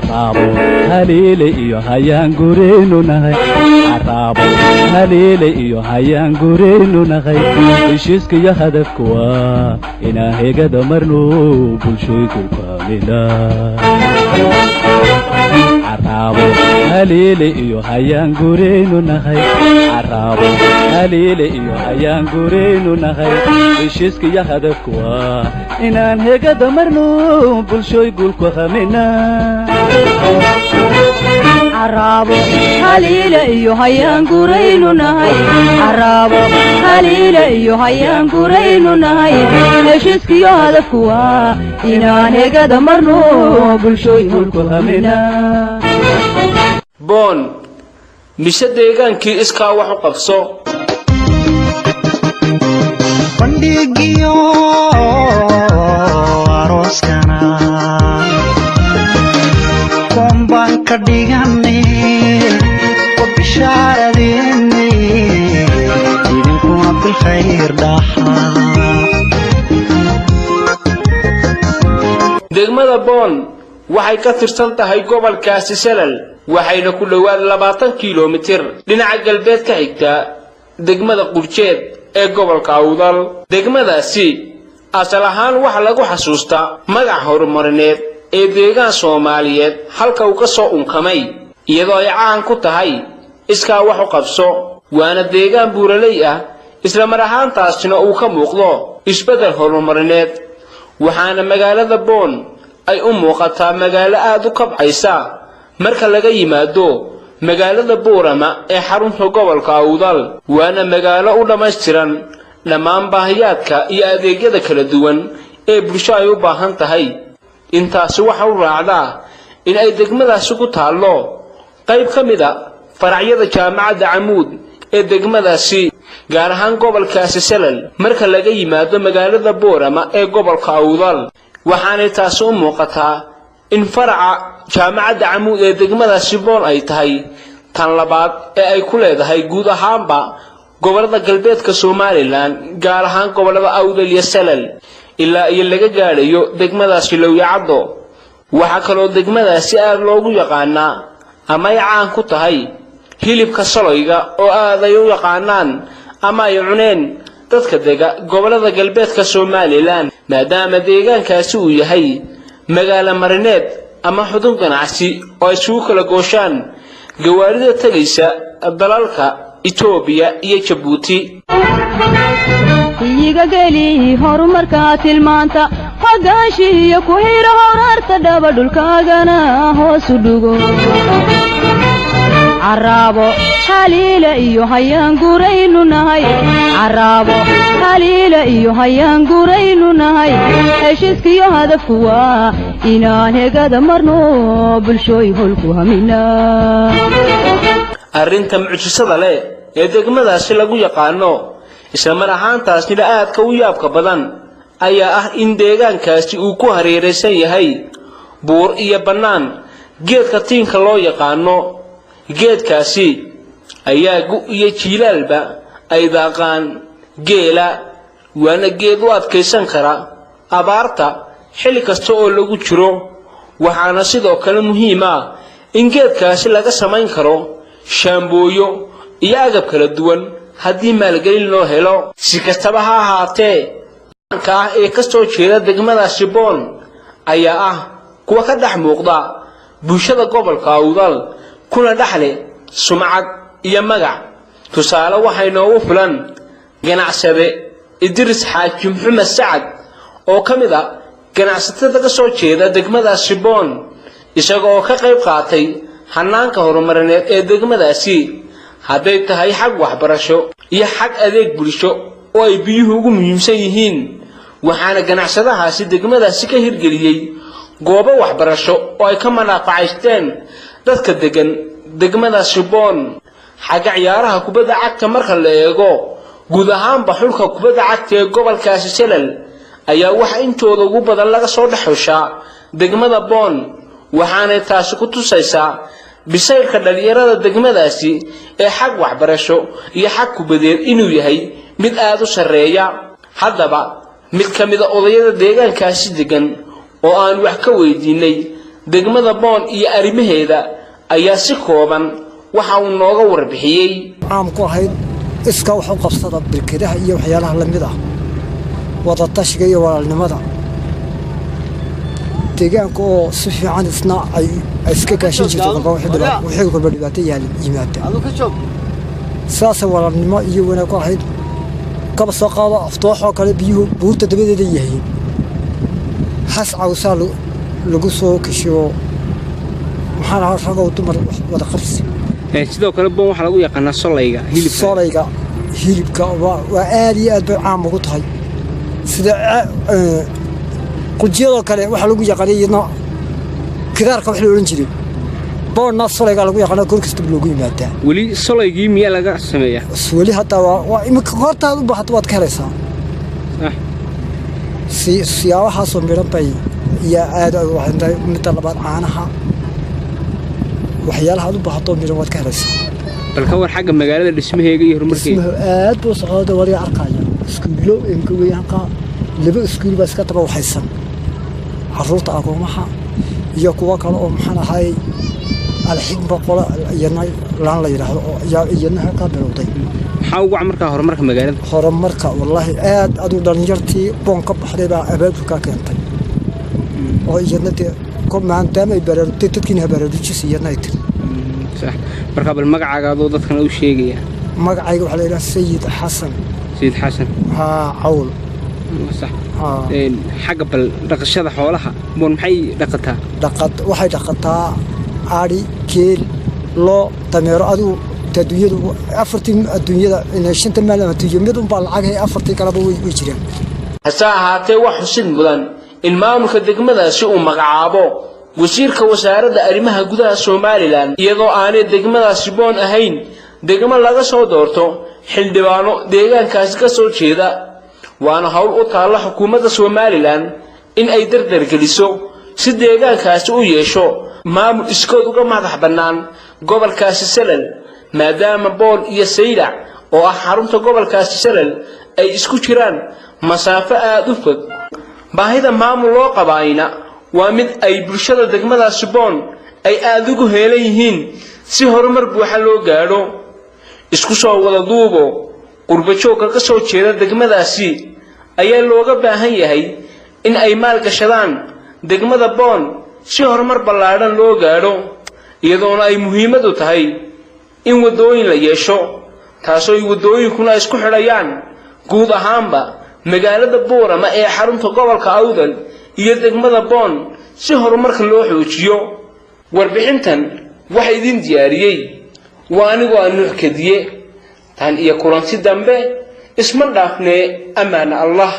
عرابو هليلي إيو هيان قرينو نهي عرابو هليلي إيو هيان قرينو نهي إشيسك يا هدفكوا إنا هيقا دمرنو بلشويكو كاملا عرابو هليلي إيو هيان قرينو نهي عرابو هليلي إيو هيان قرينو نهي إشيسك يا هدفكوا إنا هيقا دمرنو بلشويكو كاملا عرابو هليلة إيو هيان قرينو نهي عرابو هليلة إيو هيان قرينو نهي هشيسك يو هدفكوا إنان هيقا دمرنو بلشوي هلكو همنا بون مشا deegaankii iskaa wax u qabso bandhigiyo arooskana kombaan ka dhigane wabishaaradeenni idinkuna bilkhayr dhaha degmada boon waxay ka tirsan tahay gobolkaasi Salal waxayna ku dhawaad 20 kiiloomitir dhinaca galbeed ka xigta degmada Qurjeed ee gobolka Awdal degmadaasi asal ahaan waxa lagu xasuustaa magac horumarineed ee deegaan Soomaaliyeed halka uu ka soo unkamay iyadoo ay caan ku tahay iskaa wax u qabso waana deegaan buuraley ah isla mar ahaantaasina uu ka muuqdo isbedel horumarineed waxaana magaalada Boon ay u muuqataa magaalo aad u kabcaysa marka laga yimaado magaalada Boorama ee xarunta gobolka Awdal waana magaalo u dhameystiran dhammaan baahiyaadka iyo adeegyada kala duwan ee bulshada ay u baahan tahay intaas waxa uu raacdaa in ay degmadaasi ku taalo qayb kamida faracyada jaamacadda Amuud ee degmadaasi gaar ahaan gobolkaasi Salal marka laga yimaado magaalada Boorama ee gobolka Awdal waxaana taas u muuqataa in faraca jaamacadda Amuud ee degmadaasi Boon ay tahay tan labaad ee ay ku leedahay guud ahaanba gobolada galbeedka Soomaaliland gaar ahaan gobolada Awdal iyo Salal ilaa ay laga gaarayo degmadaasi Lowyacado waxa kale oo degmadaasi aad loogu yaqaanaa ama ay caan ku tahay hilibka saloyga oo aad ay u yaqaanaan ama ay cuneen dadka dega gobolada galbeedka Soomaaliland maadaama deegaankaasi uu yahay magaalo marineed ama xudun ganacsi oo ay suuq kala gooshaan gawaarida tagaysa dalalka Itoobiya iyo Djibouti iyaga gali horumarka tilmaanta hoggaashiyo ku hiro horarta dhaba dhulkaagana hoos u dhugo عرابو هليلة إيو هيان قرينو نهي عرابو هليلة إيو هيان قرينو نهي هشيسك يو هدفكوا إنان هيقا دمرنو بلشوي هلكو همنا arrinta mucjisada leh ee degmadaasi lagu yaqaano isla mar ahaantaasina aad ka u yaabka badan ayaa ah in deegaankaasi uu ku hareeraysan yahay buur iyo banaan geedka tiinka loo yaqaano geedkaasi ayaa gu iyo jiilaalba ay daaqaan geela waana geed u adkaysan kara abaarta xilli kasta oo lagu jiro waxaana sidoo kale muhiim ah in geedkaasi laga samayn karo shaambooyo iyo agab kala duwan haddii maalgelin loo helo si kastaba ha ahaatee ka ee ka soo jeeda degmadaasi Boon ayaa ah kuwa ka dhex muuqda bulshada gobolka Awdal kuna dhaxle sumcad iyo magac tusaale waxay noogu filan ganacsade Idris Xaaji Maxamed Saad oo kamida ganacsatada ka soo jeeda degmadaasi Boon isagoo ka qayb qaatay hanaanka horumarineed ee degmadaasi haday tahay xaq waxbarasho iyo xaq adeeg bulsho oo ay biyuhu ugu muhiimsan yihiin waxaana ganacsadahaasi degmadaasi ka hirgeliyay goobo waxbarasho oo ay ka manaafacaysteen dadka degan degmadaasi Boon xagga ciyaaraha kubadda cagta marka la eego guud ahaanba xulka kubadda cagta ee gobolkaasi Salal ayaa waxa intooda ugu badan laga soo dhaxushaa degmada Boon waxaana taasi ku tusaysaa bisaylka dhalinyarada degmadaasi ee xaq waxbarasho iyo xaq kubadeed inuu yahay mid aad u sareeya haddaba mid kamida odayada deegaankaasi degan oo aan wax ka weydiinay degmada boon iyo arrimaheeda ayaa si kooban waxa uu nooga warbixiyay عام كوهيد إسكا وحو قبصة بالكده هي وحيالها لمدة وضطشق هي والنمدة تيجان كو صفي عن إثناء إسكا كاشين جدا وحيد وحيد بالباتية الإيمات ساسا والنما يوانا كوهيد قبصة قاضى أفتوحة وكالي بيو بورتا دبيدة ديهين حس عوصالو لقصو كشيو محانا عرفاقا وطمر ودا قبسي sidoo kale boon waxa lagu yaqaan solayga hilibka waa aad iyo aad caan ugu tahay sida qujiyada kale waxa lagu yaqaanayna kidaarka wax la oran jiray boonna solayga lagu yaqaan korkasta loogu yimaadaa wali solaygii miya laga sameeyaa wali hata waa imika hortaad u baahato waad ka helaysaa siyaabaha soo miran bay iyo aad waxay mid labaad caanaha waxyaalaha aad u baahato miran waad ka helaysaa balka war xagga magaalada dhismaheega iyo horumarkeeda aad buu socdo wali arkaya iskuulo weeyanka laba iskuul baa iska taba waxaysan caruurta agoomaha iyo kuwa kale oo maxaan ahay alxigba qola yanay laan la yiraahdo oo iyana halka bilowday maxaa ugu markaa horumarka magaalada horumarka wallahi aad adu dhalinyartii boon ka baxday baa abaabulka keentay oo iyana maadaama ay baraarugtay dadkiina baraarujisiyana ay tiri صح marka bal magacaaga dadkan u sheegaya magacayga waxa la yiraahdaa sayid xasan cawl صح xagga bal dhaqashada xoolaha boon maxay dhaqataa waxay dhaqataa ari keel loo dameero adu adduunyadu afartii adduunyada inay shanta maalin adduunyada baa lacag afartii kala way jiraan hasa ahaatee wax xusid mudan in maamulka degmadaasi uu magacaabo wasiirka wasaaradda arrimaha gudaha Soomaaliland iyadoo aanay degmadaasi boon ahayn degmo laga soo doorto xildhibaano deegaankaasi ka soo jeeda waana hawl u taala xukuumadda Soomaaliland in ay dardar geliso si deegaankaasi u yeesho maamul iskood uga madax bannaan gobolkaasi Salal maadaama boon iyo Saylac oo ah xarunta gobolkaasi Salal ay isku jiraan masaafo aad u fog baahida maamul loo qabaayna waa mid ay bulshada degmadaasi boon ay aad ugu heelan yihiin si horumar buuxa loo gaadho isku soo wada duubo qurbajoogka ka soo jeeda degmadaasi ayaa looga baahan yahay in ay maal gashadaan degmada boon si horumar ballaaran loo gaadho iyadoona ay muhiimad u tahay in wadooyin la yeesho taasoo ay wadooyinkuna isku xidhayaan guud ahaanba magaalada Boorama ee xarunta gobolka Awdal iyo degmada boon si horumarka loo xoojiyo warbixintan waxa idin diyaariyay waa anigoo Nuux Kadiye tan iyo kulanti dambe isma dhaafne amaana Allah